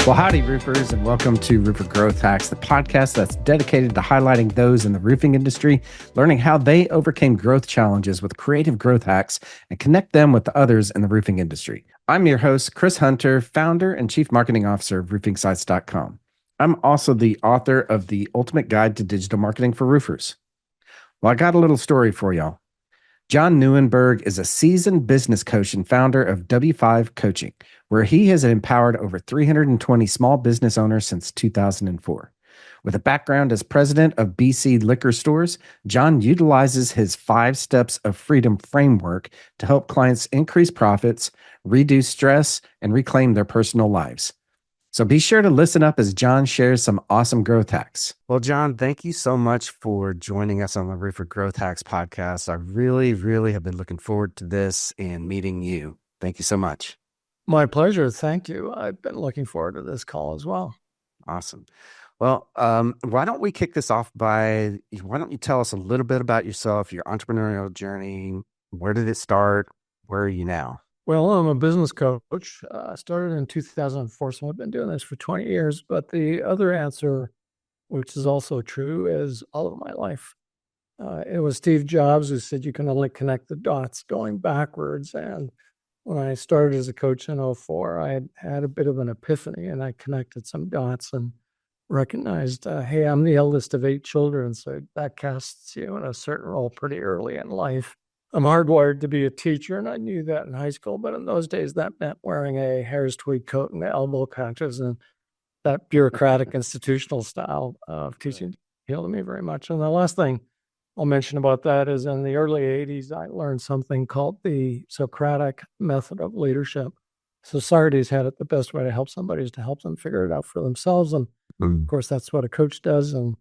Well, howdy, roofers, and welcome to Roofer Growth Hacks, the podcast that's dedicated to highlighting those in the roofing industry, learning how they overcame growth challenges with creative growth hacks, and connect them with the others in the roofing industry. I'm your host, Chris Hunter, founder and chief marketing officer of roofingsites.com. I'm also the author of The Ultimate Guide to Digital Marketing for Roofers. Well, I got a little story for y'all. John Nieuwenburg is a seasoned business coach and founder of E12 Coaching, where he has empowered over 320 small business owners since 2004. With a background as president of BC Liquor Stores, John utilizes his 5 Steps of Freedom framework to help clients increase profits, reduce stress, and reclaim their personal lives. So be sure to listen up as John shares some awesome growth hacks. Well, John, thank you so much for joining us on the Roofer Growth Hacks podcast. I really have been looking forward to this and meeting you. Thank you so much. My pleasure. Thank you. I've been looking forward to this call as well. Awesome. Well, why don't we kick this off why don't you tell us a little bit about yourself, your entrepreneurial journey? Where did it start? Where are you now? Well, I'm a business coach. I started in 2004, so I've been doing this for 20 years. But the other answer, which is also true, is all of my life. It was Steve Jobs who said you can only connect the dots going backwards. And when I started as a coach in 2004, I had a bit of an epiphany, and I connected some dots and recognized, hey, I'm the eldest of 8 children, so that casts you in a certain role pretty early in life. I'm hardwired to be a teacher, and I knew that in high school, but in those days, that meant wearing a Harris tweed coat and elbow patches, and that bureaucratic institutional style of teaching appealed to me very much. And the last thing I'll mention about that is in the early 80s, I learned something called the Socratic method of leadership. So Socrates had it, the best way to help somebody is to help them figure it out for themselves. And of course, that's what a coach does. And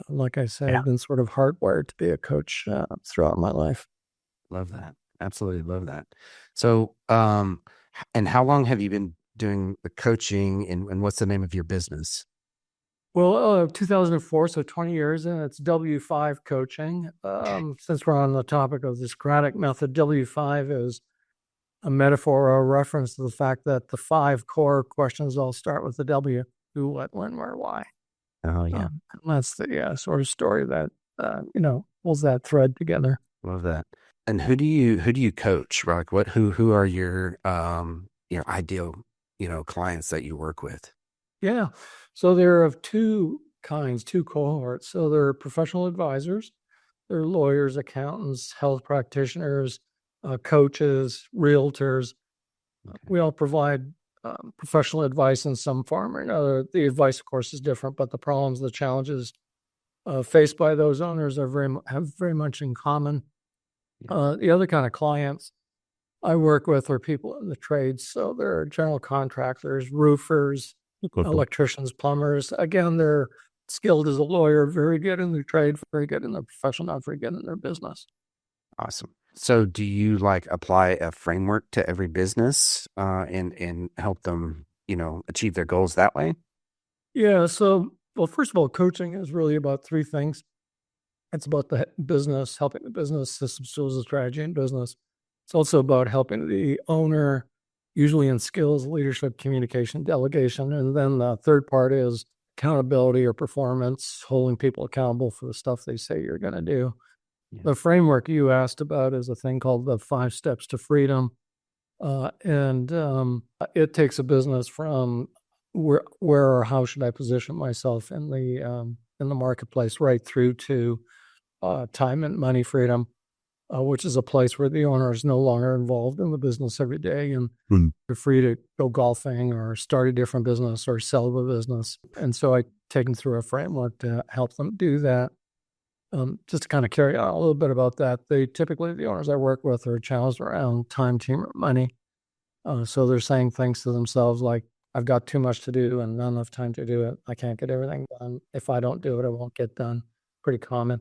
like I said, I've been sort of hardwired to be a coach throughout my life. Love that. Absolutely love that. So, and how long have you been doing the coaching, and what's the name of your business? Well, 2004, so 20 years, and it's W5 Coaching. Since we're on the topic of the Socratic method, W5 is a metaphor or a reference to the fact that the 5 core questions all start with the W: who, what, when, where, why. Oh, yeah. And that's the sort of story that, pulls that thread together. Love that. And who do you coach? Like who are your ideal, clients that you work with? Yeah. So they're of 2 kinds, 2 cohorts. So they're professional advisors, they're lawyers, accountants, health practitioners, coaches, realtors. Okay. We all provide professional advice in some form or another. The advice, of course, is different, but the problems, the challenges faced by those owners have very much in common. The other kind of clients I work with are people in the trades. So they're general contractors, roofers, electricians, plumbers. Again, they're skilled as a lawyer, very good in their trade, very good in their profession, not very good in their business. Awesome. So do you apply a framework to every business and help them, achieve their goals that way? Yeah. So, well, first of all, coaching is really about 3 things. It's about the business, helping the business, systems, tools, and strategy in business. It's also about helping the owner, usually in skills, leadership, communication, delegation. And then the third part is accountability or performance, holding people accountable for the stuff they say you're going to do. Yeah. The framework you asked about is a thing called the 5 Steps to Freedom. And it takes a business from where or how should I position myself in the marketplace right through to time and money freedom, which is a place where the owner is no longer involved in the business every day, and they're free to go golfing or start a different business or sell the business. And so I take them through a framework to help them do that. Just to kind of carry on a little bit about that, the owners I work with are challenged around time, team, or money. So they're saying things to themselves like, I've got too much to do and not enough time to do it. I can't get everything done. If I don't do it, it won't get done. Pretty common.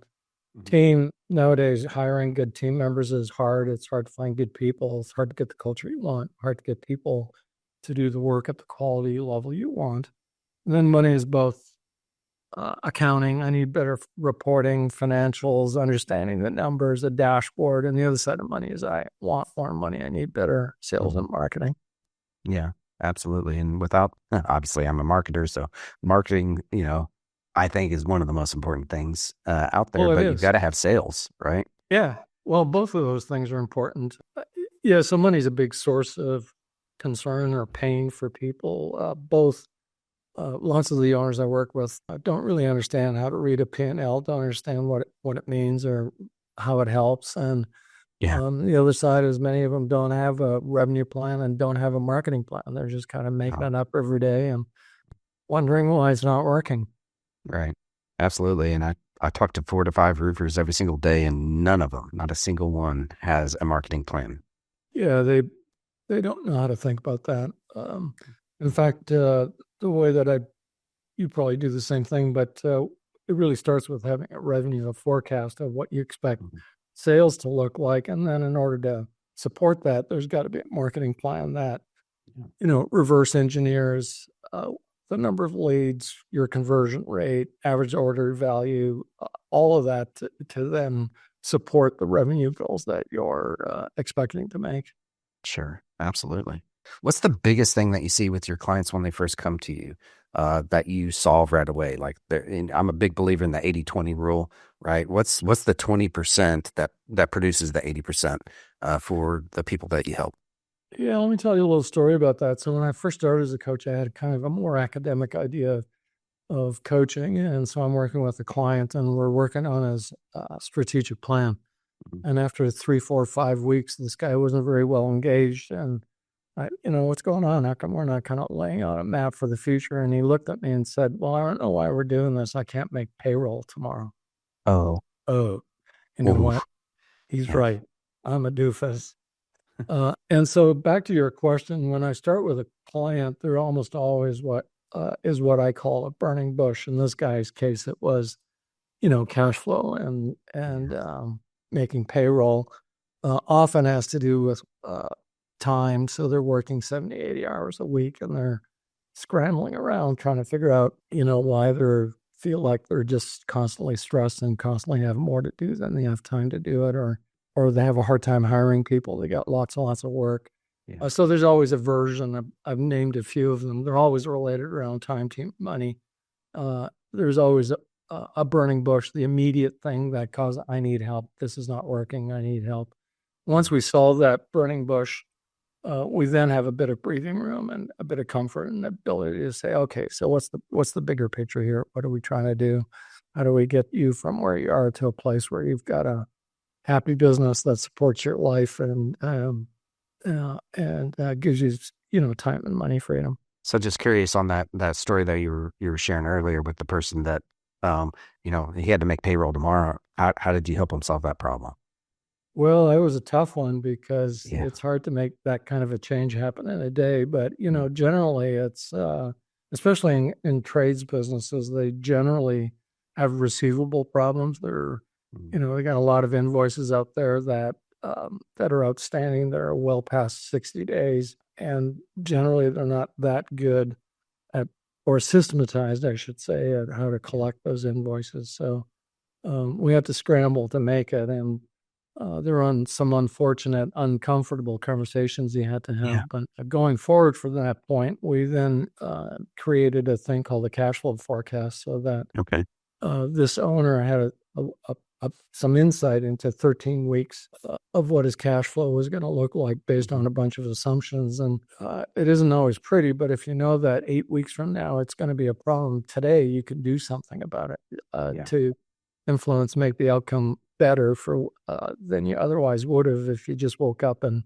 Mm-hmm. Team, nowadays, hiring good team members is hard. It's hard to find good people. It's hard to get the culture you want. Hard to get people to do the work at the quality level you want. And then money is both accounting. I need better reporting, financials, understanding the numbers, a dashboard. And the other side of money is I want more money. I need better sales and marketing. Yeah, absolutely. And without, obviously, I'm a marketer, so marketing, I think is one of the most important things out there. Well, it But you've is. got to have sales, right? Yeah. Well, both of those things are important. Yeah, so money's a big source of concern or pain for people. Both lots of the owners I work with don't really understand how to read a P&L, don't understand what it means or how it helps. And Yeah. the other side is many of them don't have a revenue plan and don't have a marketing plan. They're just kind of making Oh, it up every day and wondering why it's not working. right. Absolutely. And I talk to 4 to 5 roofers every single day, and none of them, not a single one, has a marketing plan. Yeah, they don't know how to think about that. In fact, the way that you probably do the same thing, but it really starts with having a revenue, a forecast of what you expect Mhm. sales to look like. And then in order to support that, there's got to be a marketing plan that, reverse engineers the number of leads, your conversion rate, average order value, all of that to then support the revenue goals that you're expecting to make. Sure. Absolutely. What's the biggest thing that you see with your clients when they first come to you that you solve right away? Like, I'm a big believer in the 80-20 rule, right? What's the 20% that produces the 80% for the people that you help? Yeah, let me tell you a little story about that. So when I first started as a coach, I had kind of a more academic idea of coaching, and so I'm working with a client, and we're working on his strategic plan. Mhm. And after 3, 4, 5 weeks, this guy wasn't very well engaged, and what's going on? How come we're not kind of laying out a map for the future? And he looked at me and said, "Well, I don't know why we're doing this. I can't make payroll tomorrow." Oh, Oh, you know oof, what? He's yeah, right. I'm a doofus. And so back to your question, when I start with a client, they're almost always what is what I call a burning bush. In this guy's case, it was, cash flow and yeah, making payroll. Often has to do with time. So they're working 70, 80 hours a week and they're scrambling around trying to figure out, why they feel like they're just constantly stressed and constantly have more to do than they have time to do it, or they have a hard time hiring people. They got lots and lots of work. yeah, So there's always a version. I've named a few of them. They're always related around time, team, money. There's always a burning bush, the immediate thing that causes, I need help. This is not working. I need help. Once we solve that burning bush, we then have a bit of breathing room and a bit of comfort and ability to say, okay, so what's the bigger picture here? What are we trying to do? How do we get you from where you are to a place where you've got a happy business that supports your life and gives you, time and money freedom? So just curious on that story that you were sharing earlier with the person that he had to make payroll tomorrow. How did you help him solve that problem? Well, it was a tough one because Yeah. it's hard to make that kind of a change happen in a day. But, generally it's, especially in trades businesses, they generally have receivable problems. Mhm. They got a lot of invoices out there that are outstanding. They're well past 60 days. And generally they're not that good at, or systematized, I should say, at how to Yeah. collect those invoices. So we have to scramble to make it. And there are some unfortunate, uncomfortable conversations he had to Yeah. have. But going forward from that point, we then created a thing called the cash flow forecast so that Okay. this owner had some insight into 13 weeks of what his cash flow was going to look like based Mhm. on a bunch of assumptions. And it isn't always pretty, but if you know that 8 weeks from now it's going to be a problem today, you can do something about it Yeah. to influence, make the outcome better for than you otherwise would have if you just woke up in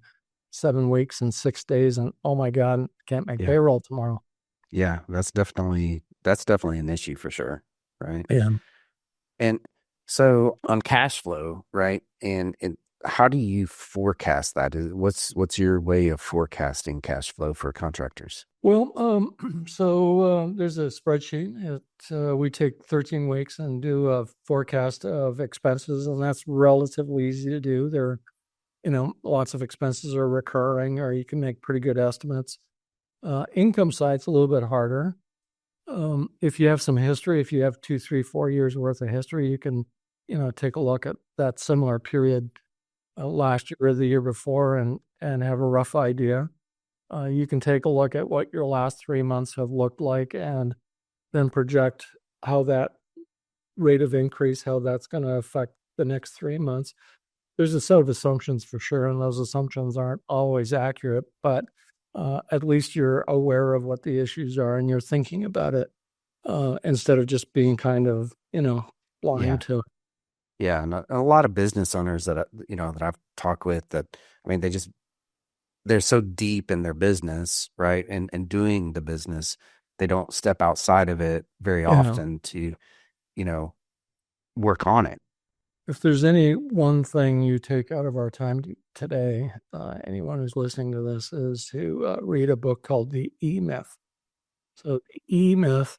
7 weeks and 6 days and, oh my God, can't make Yeah. payroll tomorrow. Yeah. That's definitely an issue for sure. Right. Yeah. And so on cash flow, right? And how do you forecast that? What's your way of forecasting cash flow for contractors? Well, so there's a spreadsheet. We take 13 weeks and do a forecast of expenses, and that's relatively easy to do. Lots of expenses are recurring, or you can make pretty good estimates. Income side's a little bit harder. If you have some history, if you have 2, 3, 4 years worth of history, you can, take a look at that similar period last year or the year before and have a rough idea. You can take a look at what your last 3 months have looked like and then project how that rate of increase, how that's going to affect the next 3 months. There's a set of assumptions for sure, and those assumptions aren't always accurate, but at least you're aware of what the issues are and you're thinking about it instead of just being kind of, blind to it. Yeah. And a lot of business owners that, that I've talked with that, I mean, they're so deep in their business, right? And doing the business, they don't step outside of it very often to, work on it. If there's any one thing you take out of our time today, anyone who's listening to this, is to read a book called The E-Myth. So the E-Myth,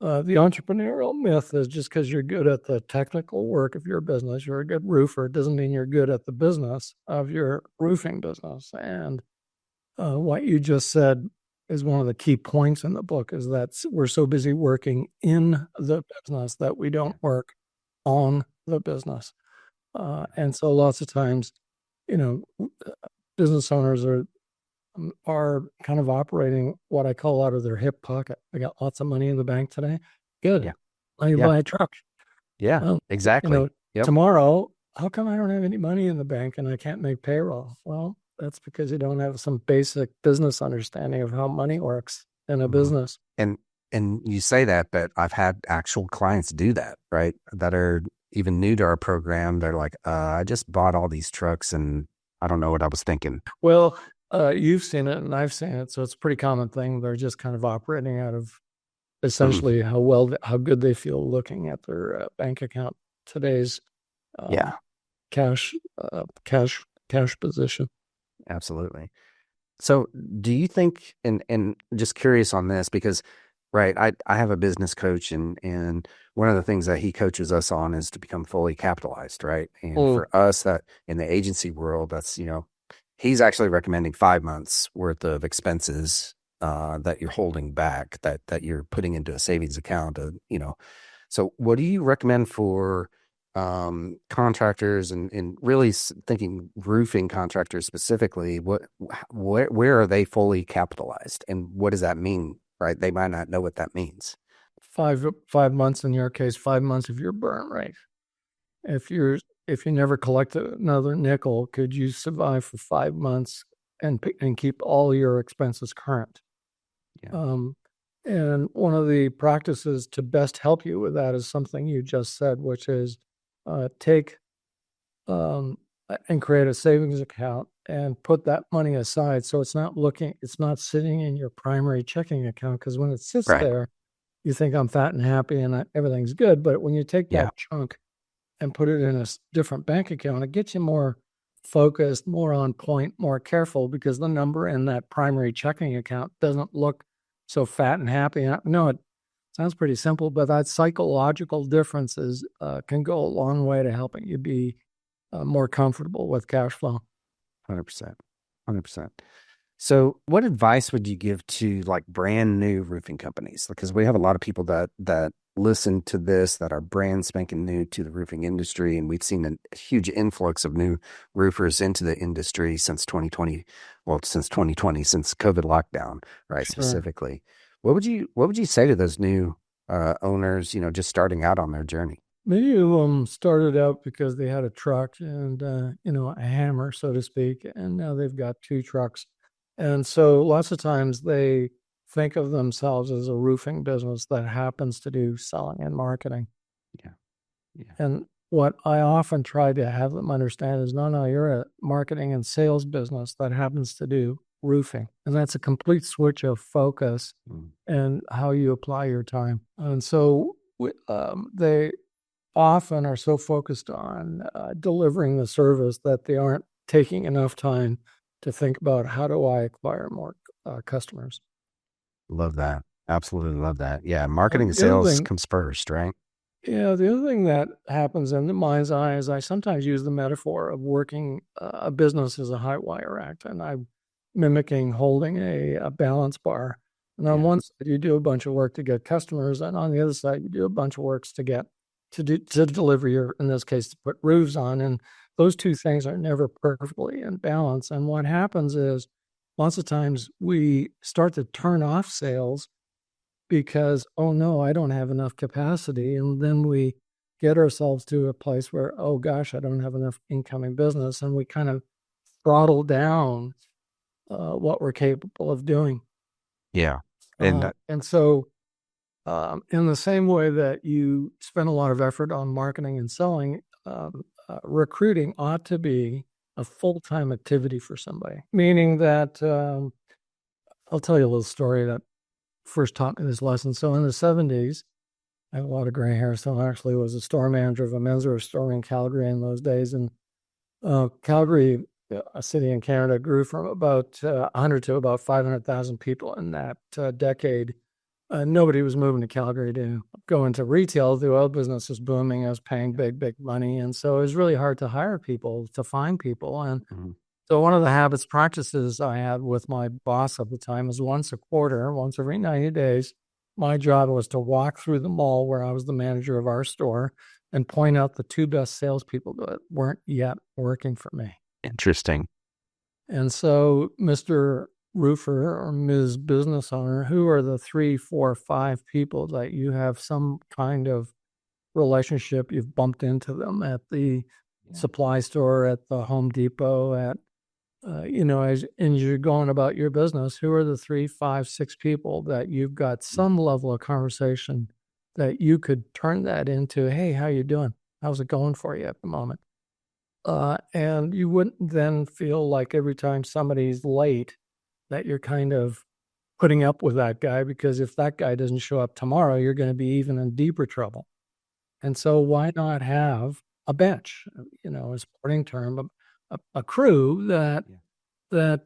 the entrepreneurial myth is just because you're good at the technical work of your business, you're a good roofer, doesn't mean you're good at the business of your roofing business. And what you just said is one of the key points in the book, is that we're so busy working in the business that we don't work on the business. And so lots of times, business owners are kind of operating what I call out of their hip pocket. I got lots of money in the bank today. Good. Yeah. Let me buy a truck. Yeah, Well, exactly. Yep. Tomorrow, how come I don't have any money in the bank and I can't make payroll? Well, that's because you don't have some basic business understanding of how money works in a business. And you say that, but I've had actual clients do that, right? That are even new to our program. They're like, I just bought all these trucks and I don't know what I was thinking. Well, you've seen it and I've seen it. So it's a pretty common thing. They're just kind of operating out of essentially how good they feel looking at their bank account, today's cash position. Absolutely. So do you think, and just curious on this, because right, I have a business coach, and one of the things that he coaches us on is to become fully capitalized, right? And for us, that in the agency world, that's, he's actually recommending 5 months worth of expenses that you're holding back, that you're putting into a savings account. So what do you recommend for contractors and really thinking roofing contractors specifically? Where are they fully capitalized, and what does that mean? Right, they might not know what that means. 5 months in your case, 5 months of your burn rate. If you never collect another nickel, could you survive for 5 months and keep all your expenses current? Yeah. And one of the practices to best help you with that is something you just said, which is take and create a savings account and put that money aside. So it's not sitting in your primary checking account, because when it sits there, you think I'm fat and happy and everything's good. But when you take that chunk and put it in a different bank account, it gets you more focused, more on point, more careful, because the number in that primary checking account doesn't look so fat and happy. No, it sounds pretty simple, but that psychological differences can go a long way to helping you be more comfortable with cash flow. 100%. So what advice would you give to like brand new roofing companies? Because we have a lot of people that listen to this that are brand spanking new to the roofing industry. And we've seen a huge influx of new roofers into the industry since 2020, since COVID lockdown, right? Sure. Specifically. What would you say to those new owners, just starting out on their journey? Many of them started out because they had a truck and, a hammer, so to speak, and now they've got 2 trucks. And so lots of times they think of themselves as a roofing business that happens to do selling and marketing. Yeah. And what I often try to have them understand is, no, you're a marketing and sales business that happens to do roofing. And that's a complete switch of focus and how you apply your time. And so they often are so focused on delivering the service that they aren't taking enough time to think about, how do I acquire more customers? Love that. Absolutely love that. Yeah. Marketing and sales comes first, right? Yeah. The other thing that happens in the mind's eye is I sometimes use the metaphor of working a business as a high wire act, and I'm mimicking holding a balance bar. And on one side, you do a bunch of work to get customers, and on the other side, you do a bunch of works to deliver in this case, to put roofs on. And those 2 things are never perfectly in balance. And what happens is lots of times we start to turn off sales because, oh no, I don't have enough capacity. And then we get ourselves to a place where, oh gosh, I don't have enough incoming business. And we kind of throttle down what we're capable of doing. Yeah. And And so in the same way that you spend a lot of effort on marketing and selling, recruiting ought to be a full-time activity for somebody, meaning that I'll tell you a little story that first taught me this lesson. So in the 70s, I have a lot of gray hair, so I actually was a store manager of a menswear store in Calgary in those days. And Calgary, a city in Canada, grew from about 100 to about 500,000 people in that decade. Nobody was moving to Calgary to go into retail. The oil business was booming. I was paying big money. And so it was really hard to hire people, to find people. And so one of the practices I had with my boss at the time was once a quarter, once every 90 days, my job was to walk through the mall where I was the manager of our store and point out the 2 best salespeople that weren't yet working for me. Interesting. And so, Mr. Roofer or Ms. Business Owner, who are the 3, 4, 5 people that you have some kind of relationship, you've bumped into them at the supply store, at the Home Depot, at as you're going about your business, who are the 3, 5, 6 people that you've got some level of conversation that you could turn that into, hey, how you doing? How's it going for you at the moment? And you wouldn't then feel like every time somebody's late that you're kind of putting up with that guy, because if that guy doesn't show up tomorrow, you're going to be even in deeper trouble. And so why not have a bench, a sporting term, a crew that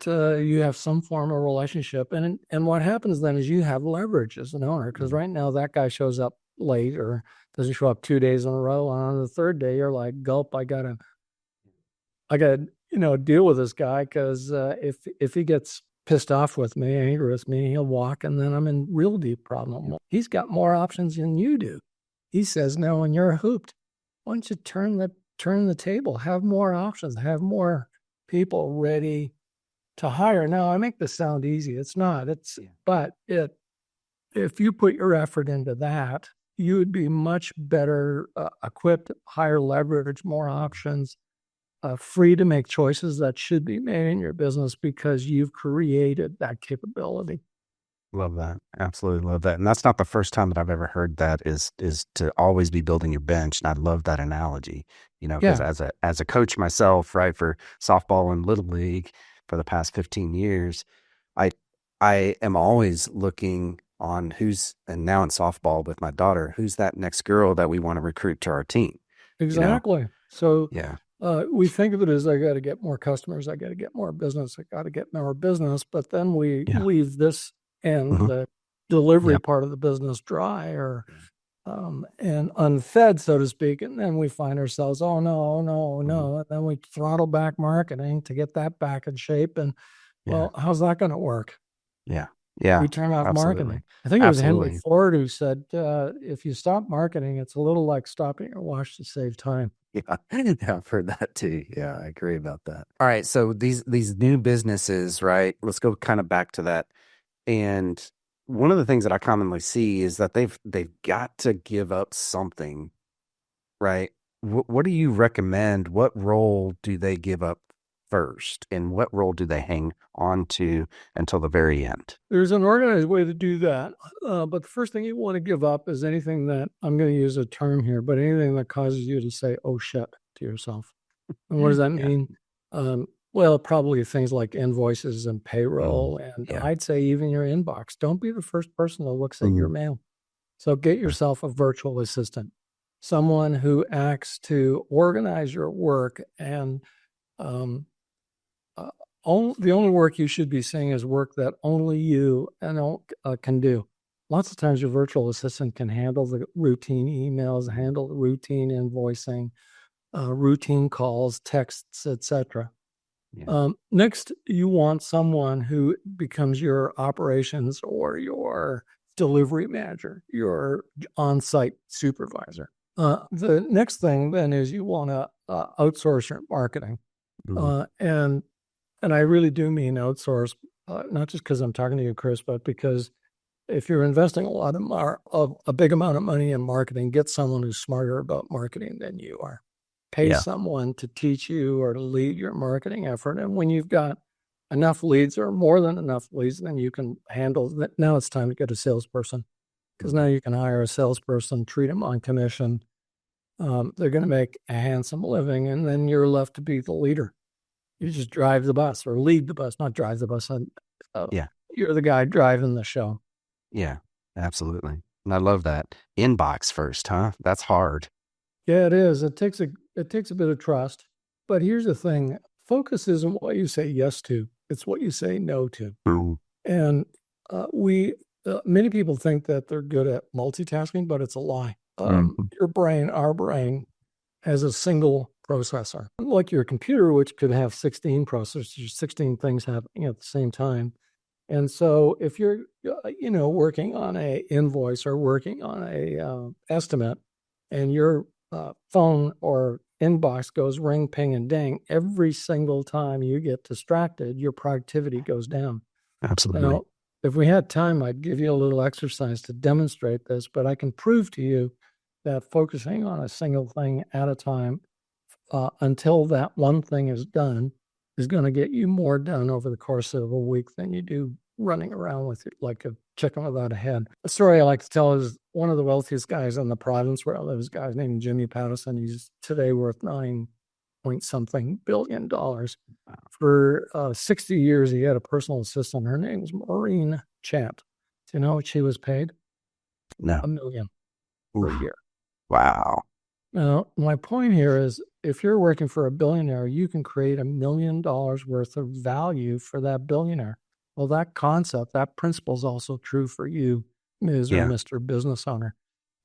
you have some form of relationship. And what happens then is you have leverage as an owner, because right now that guy shows up late or doesn't show up 2 days in a row. And on the third day, you're like, gulp, I gotta deal with this guy, because if he gets pissed off with me, angry with me, he'll walk, and then I'm in real deep problem. Well, he's got more options than you do. He says no, and you're hooped. Why don't you turn the table, have more options, have more people ready to hire? Now, I make this sound easy. It's not. But if you put your effort into that, you would be much better equipped, higher leverage, more options, free to make choices that should be made in your business because you've created that capability. Love that. Absolutely love that. And that's not the first time that I've ever heard that is to always be building your bench. And I love that analogy, because as a coach myself, right, for softball and little league for the past 15 years, I am always looking on and now in softball with my daughter, who's that next girl that we want to recruit to our team. Exactly. So we think of it as, I got to get more customers, I got to get more business, I got to get more business. But then we leave this and the delivery part of the business dry or and unfed, so to speak. And then we find ourselves, oh no. And then we throttle back marketing to get that back in shape. And well, how's that going to work? Yeah. We turn off absolutely. marketing. I think it was Henry Ford who said, if you stop marketing, it's a little like stopping your watch to save time. Yeah, I've heard that too. Yeah, I agree about that. All right. So these new businesses, right? Let's go kind of back to that. And one of the things that I commonly see is that they've got to give up something, right? What do you recommend? What role do they give up first, and what role do they hang on to until the very end? There's an organized way to do that. But the first thing you want to give up is anything that, I'm going to use a term here, but anything that causes you to say, oh shit, to yourself. And what does that mean? Well, probably things like invoices and payroll. And I'd say even your inbox. Don't be the first person that looks at your mail. So get yourself a virtual assistant, someone who acts to organize your work. And the only work you should be seeing is work that only you can do. Lots of times your virtual assistant can handle the routine emails, handle the routine invoicing, routine calls, texts, etc. Next, you want someone who becomes your operations or your delivery manager, your on-site supervisor. The next thing then is you want to outsource your marketing. And I really do mean outsource. not just because I'm talking to you, Chris, but because if you're investing a big amount of money in marketing, get someone who's smarter about marketing than you are. Pay Yeah. someone to teach you or to lead your marketing effort. And when you've got enough leads or more than enough leads, then you can handle that. Now it's time to get a salesperson, because now you can hire a salesperson, treat them on commission. They're going to make a handsome living, and then you're left to be the leader. You just drive the bus or lead the bus, not drive the bus. Yeah. You're the guy driving the show. Yeah, absolutely. And I love that. Inbox first, huh? That's hard. Yeah, it is. It takes a bit of trust. But here's the thing. Focus isn't what you say yes to. It's what you say no to. Mm. And many people think that they're good at multitasking, but it's a lie. Your brain, our brain, has a single processor. Unlike your computer, which could have 16 processors, 16 things happening at the same time. And so if you're, working on a invoice or working on a estimate, and your phone or inbox goes ring, ping, and ding, every single time you get distracted, your productivity goes down. Absolutely. Now, if we had time, I'd give you a little exercise to demonstrate this, but I can prove to you that focusing on a single thing at a time until that one thing is done is going to get you more done over the course of a week than you do running around with it like a chicken without a head. A story I like to tell is one of the wealthiest guys in the province where I live is a guy named Jimmy Pattison. He's today worth $9-point-something billion. For 60 years, he had a personal assistant. Her name was Maureen Chant. Do you know what she was paid? No. $1 million per year. Wow. Now, my point here is if you're working for a billionaire, you can create $1 million worth of value for that billionaire. Well, that concept, that principle is also true for you, Ms. or Mr. Business Owner.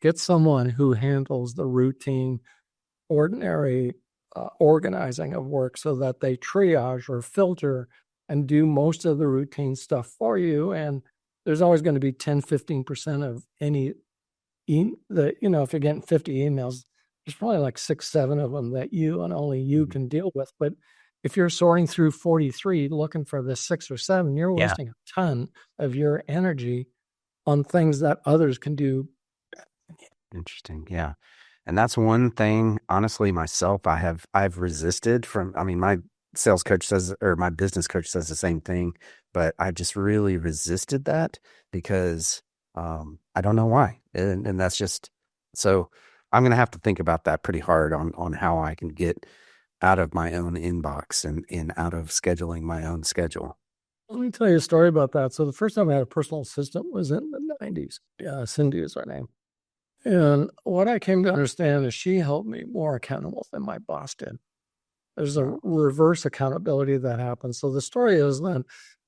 Get someone who handles the routine, ordinary organizing of work so that they triage or filter and do most of the routine stuff for you. And there's always going to be 10, 15% of any, if you're getting 50 emails, there's probably like 6, 7 of them that you and only you can deal with. But if you're sorting through 43 looking for the 6 or 7, you're wasting a ton of your energy on things that others can do. Interesting. Yeah. And that's one thing, honestly, myself, I've resisted from, my sales coach says, or my business coach says the same thing, but I just really resisted that because I don't know why. And that's just, so I'm going to have to think about that pretty hard on how I can get out of my own inbox and out of scheduling my own schedule. Let me tell you a story about that. So the first time I had a personal assistant was in the 90s. Cindy is her name. And what I came to understand is she held me more accountable than my boss did. There's a reverse accountability that happens. So the story is then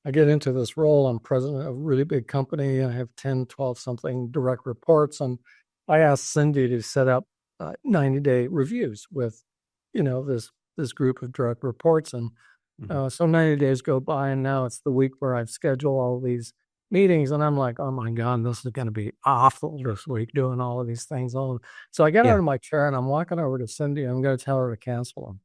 I get into this role. I'm president of a really big company. I have 10, 12 something direct reports. And I asked Cindy to set up 90-day reviews with, this group of direct reports. And so 90 days go by, and now it's the week where I've scheduled all these meetings, and I'm like, oh my God, this is going to be awful this week doing all of these things. So I get out of my chair and I'm walking over to Cindy. I'm going to tell her to cancel them.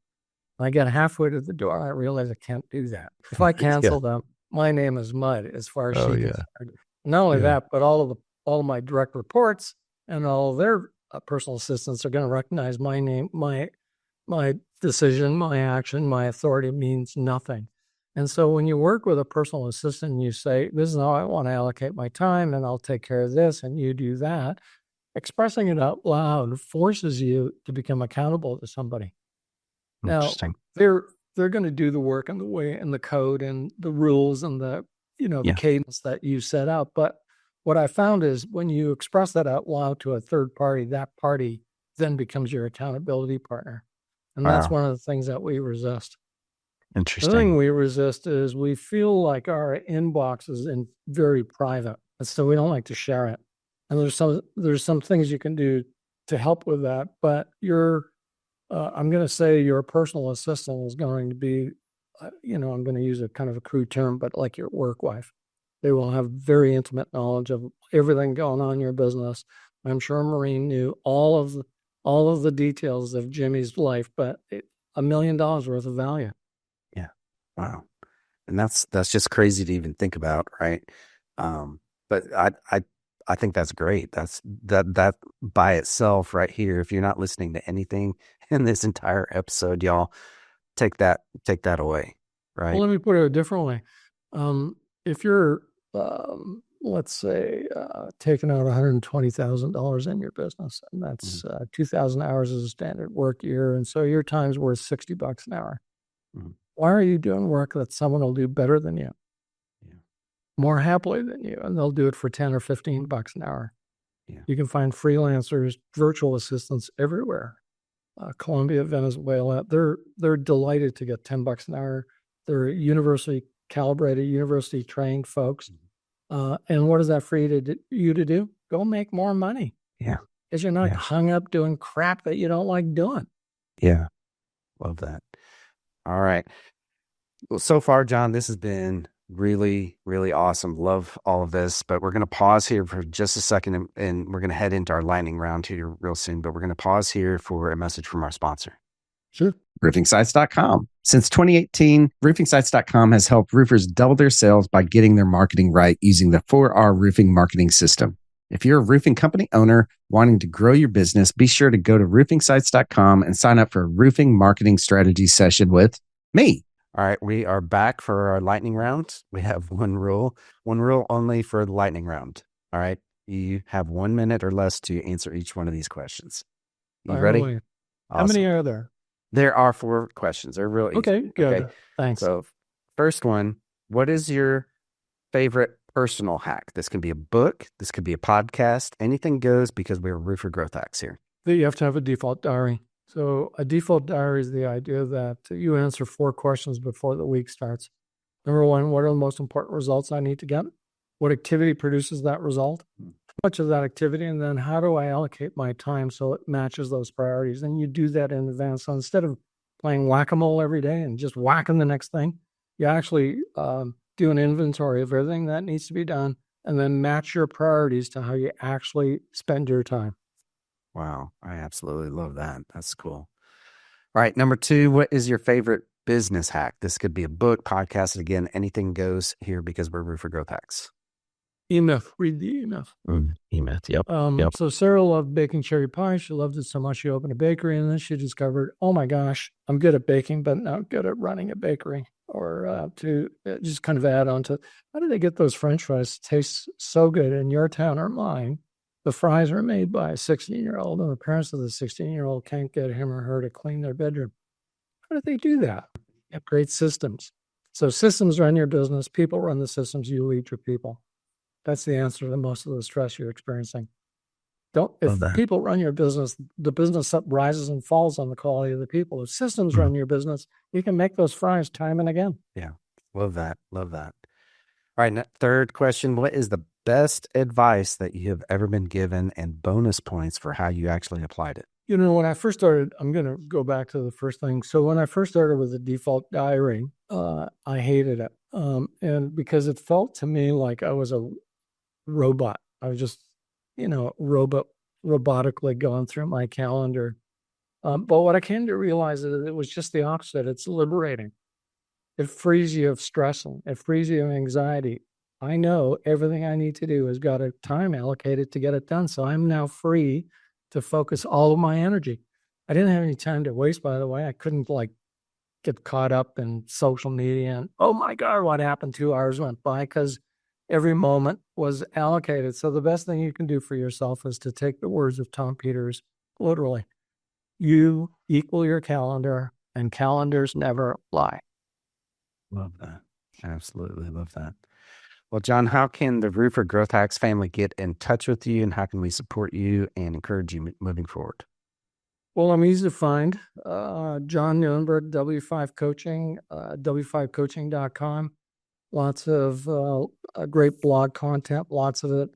I get halfway to the door. I realize I can't do that. If I cancel them, my name is mud as far as she's concerned. Not only that, but all of my direct reports and all of their personal assistants are going to recognize my name, my decision, my action, my authority means nothing. And so when you work with a personal assistant and you say, this is how I want to allocate my time and I'll take care of this and you do that, expressing it out loud forces you to become accountable to somebody. Now, they're going to do the work and the way and the code and the rules and the cadence that you set out. But what I found is when you express that out loud to a third party, that party then becomes your accountability partner. And that's one of the things that we resist. Interesting. The thing we resist is we feel like our inbox is very private, and so we don't like to share it. And there's some things you can do to help with that. But I'm going to say your personal assistant is going to be, I'm going to use a kind of a crude term, but like your work wife. They will have very intimate knowledge of everything going on in your business. I'm sure Maureen knew all of the details of Jimmy's life, but $1 million worth of value. Wow. And that's just crazy to even think about, right? But I think that's great. That by itself right here. If you're not listening to anything in this entire episode, y'all take that away, Well, right? let me put it differently. If you're, let's say, taking out $120,000 in your business, and that's 2,000 hours as a standard work year, and so your time's worth $60 an hour. Mhm. Why are you doing work that someone will do better than you, Yeah. more happily than you, and they'll do it for 10 or $15 an hour? Yeah. You can find freelancers, virtual assistants everywhere. Colombia, Venezuela, they're delighted to get $10 an hour. They're university calibrated, university trained folks. And what is that for you to do? Go make more money. Yeah. Because you're not hung up doing crap that you don't like doing. Yeah. Love that. All right. Well, so far, John, this has been really, really awesome. Love all of this, but we're going to pause here for just a second and we're going to head into our lightning round here real soon, but we're going to pause here for a message from our sponsor. Sure. RoofingSites.com. Since 2018, RoofingSites.com has helped roofers double their sales by getting their marketing right using the 4R roofing marketing system. If you're a roofing company owner wanting to grow your business, be sure to go to RoofingSites.com and sign up for a roofing marketing strategy session with me. All right, we are back for our lightning round. We have one rule only for the lightning round. All right, you have 1 minute or less to answer each one of these questions. You ready? Awesome. How many are there? There are 4 questions. They're real easy. Okay, good. Okay. Thanks. So, first one, what is your favorite personal hack? This can be a book. This could be a podcast. Anything goes because we're Roofer Growth Hacks here. You have to have a default diary. So a default diary is the idea that you answer 4 questions before the week starts. Number 1, what are the most important results I need to get? What activity produces that result? How much of that activity? And then how do I allocate my time so it matches those priorities? And you do that in advance. So instead of playing whack-a-mole every day and just whacking the next thing, you actually do an inventory of everything that needs to be done and then match your priorities to how you actually spend your time. Wow, I absolutely love that. That's cool. All right, number 2, what is your favorite business hack? This could be a book, podcast. Again, anything goes here because we're Roofer Growth Hacks. E-Myth, read the E-Myth. E-Myth, yep. So Sarah loved baking cherry pie. She loved it so much she opened a bakery, and then she discovered, oh my gosh, I'm good at baking, but not good at running a bakery. Or to just kind of add on to, how do they get those French fries to taste so good in your town or mine? The fries are made by a 16-year-old, and the parents of the 16-year-old can't get him or her to clean their bedroom. How do they do that? They have great systems. So systems run your business. People run the systems. You lead your people. That's the answer to most of the stress you're experiencing. If people run your business, the business rises and falls on the quality of the people. If systems run your business, you can make those fries time and again. Yeah, love that. All right, third question. What is the best advice that you have ever been given and bonus points for how you actually applied it? When I first started, I'm going to go back to the first thing. So when I first started with the default diary, I hated it. And because it felt to me like I was a robot. I was just, robotically going through my calendar. But what I came to realize is it was just the opposite. It's liberating. It frees you of stress. It frees you of anxiety. I know everything I need to do has got a time allocated to get it done. So I'm now free to focus all of my energy. I didn't have any time to waste, by the way. I couldn't get caught up in social media and, oh my God, what happened? 2 hours went by, because every moment was allocated. So the best thing you can do for yourself is to take the words of Tom Peters literally. You equal your calendar, and calendars never lie. Love that. Absolutely love that. Well, John, how can the Roofer Growth Hacks family get in touch with you, and how can we support you and encourage you moving forward? Well, I'm easy to find. John Nieuwenburg, W5 Coaching, w5coaching.com. Lots of great blog content, lots of it.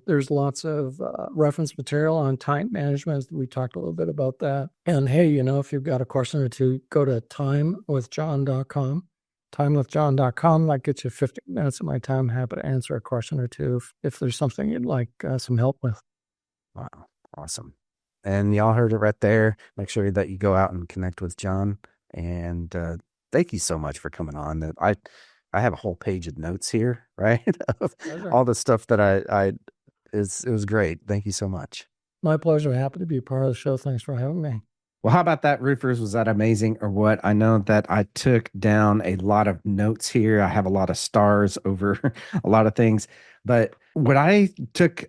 There's lots of reference material on time management. We talked a little bit about that. And hey, if you've got a question or two, go to timewithjohn.com. Timewithjohn.com. That gets you 15 minutes of my time. Happy to answer a question or two if there's something you'd like some help with. Wow. Awesome. And y'all heard it right there. Make sure that you go out and connect with John and thank you so much for coming on. That I have a whole page of notes here, right? Of Pleasure. all the stuff that it was great. Thank you so much. My pleasure. Happy to be part of the show. Thanks for having me. Well, how about that, roofers? Was that amazing or what? I know that I took down a lot of notes here. I have a lot of stars over a lot of things, but what I took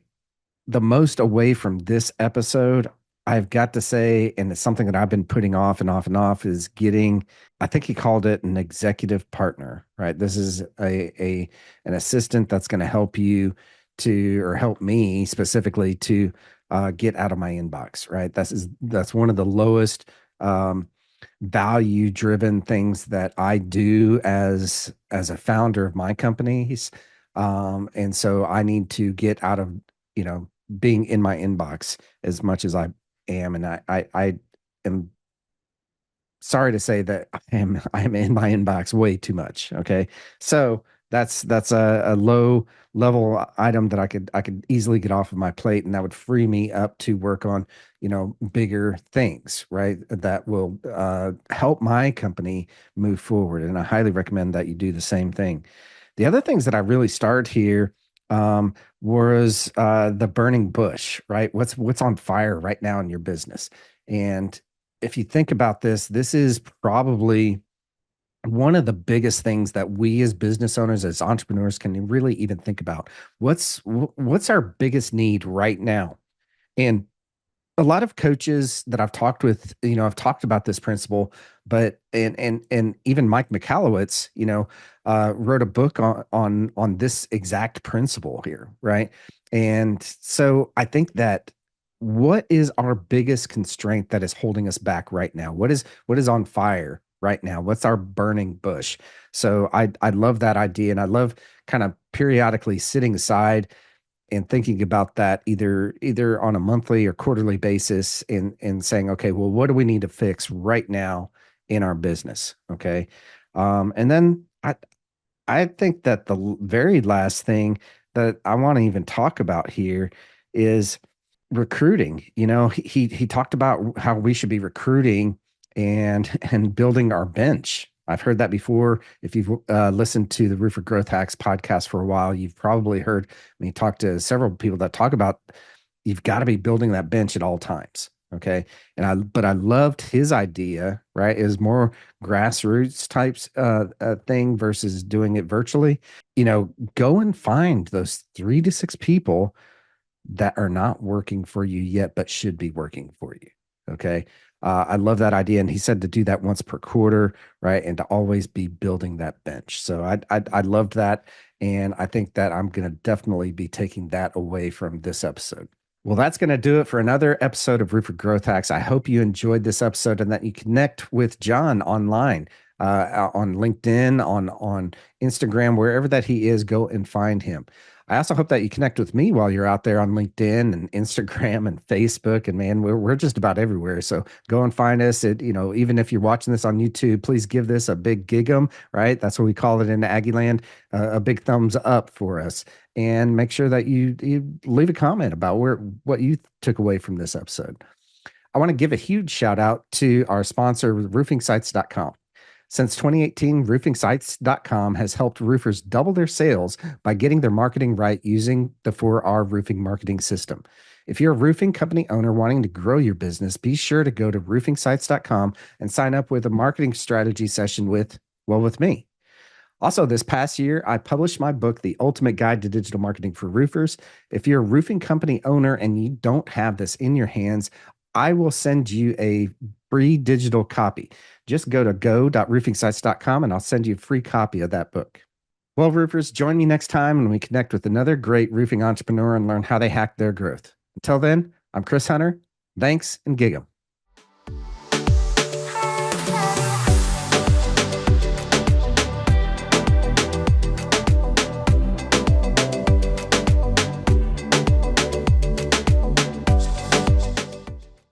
the most away from this episode, I've got to say, and it's something that I've been putting off and off and off, is getting, I think he called it an executive partner, right? This is an assistant that's going to help you to, or help me specifically to get out of my inbox, right? That's one of the lowest value driven things that I do as a founder of my companies. And so I need to get out of, being in my inbox as much as I am. And I am sorry to say that I am in my inbox way too much. Okay. So that's a low level item that I could easily get off of my plate, and that would free me up to work on, bigger things, right? That will help my company move forward. And I highly recommend that you do the same thing. The other things that I really started here was the burning bush, right? What's on fire right now in your business? And if you think about this, this is probably one of the biggest things that we as business owners, as entrepreneurs, can really even think about. What's our biggest need right now? And a lot of coaches that I've talked with, I've talked about this principle, but and even Mike Michalowicz, wrote a book on this exact principle here, right? And so I think that what is our biggest constraint that is holding us back right now? What is on fire right now? What's our burning bush? So I love that idea, and I love kind of periodically sitting aside and thinking about that either on a monthly or quarterly basis, and saying, okay, well, what do we need to fix right now in our business? Okay. And then I think that the very last thing that I want to even talk about here is recruiting. He talked about how we should be recruiting and building our bench. I've heard that before. If you've listened to the Roofer Growth Hacks podcast for a while, you've probably heard me talk to several people that talk about you've got to be building that bench at all times. Okay. But I loved his idea, right? Is more grassroots types thing versus doing it virtually. Go and find those 3 to 6 people that are not working for you yet, but should be working for you. Okay. I love that idea. And he said to do that once per quarter, right? And to always be building that bench. So I loved that. And I think that I'm going to definitely be taking that away from this episode. Well, that's going to do it for another episode of Roofer Growth Hacks. I hope you enjoyed this episode and that you connect with John online, on LinkedIn, on Instagram, wherever that he is, go and find him. I also hope that you connect with me while you're out there on LinkedIn and Instagram and Facebook. And man, we're just about everywhere. So go and find us. Even if you're watching this on YouTube, please give this a big gig'em, right? That's what we call it in Aggieland, a big thumbs up for us. And make sure that you leave a comment about what you took away from this episode. I want to give a huge shout out to our sponsor, roofingsites.com. Since 2018, roofingsites.com has helped roofers double their sales by getting their marketing right using the 4R roofing marketing system. If you're a roofing company owner wanting to grow your business, be sure to go to roofingsites.com and sign up with a marketing strategy session with me. Also, this past year, I published my book, The Ultimate Guide to Digital Marketing for Roofers. If you're a roofing company owner and you don't have this in your hands, I will send you a free digital copy. Just go to go.roofingsites.com and I'll send you a free copy of that book. Well, roofers, join me next time when we connect with another great roofing entrepreneur and learn how they hack their growth. Until then, I'm Chris Hunter. Thanks and gig 'em.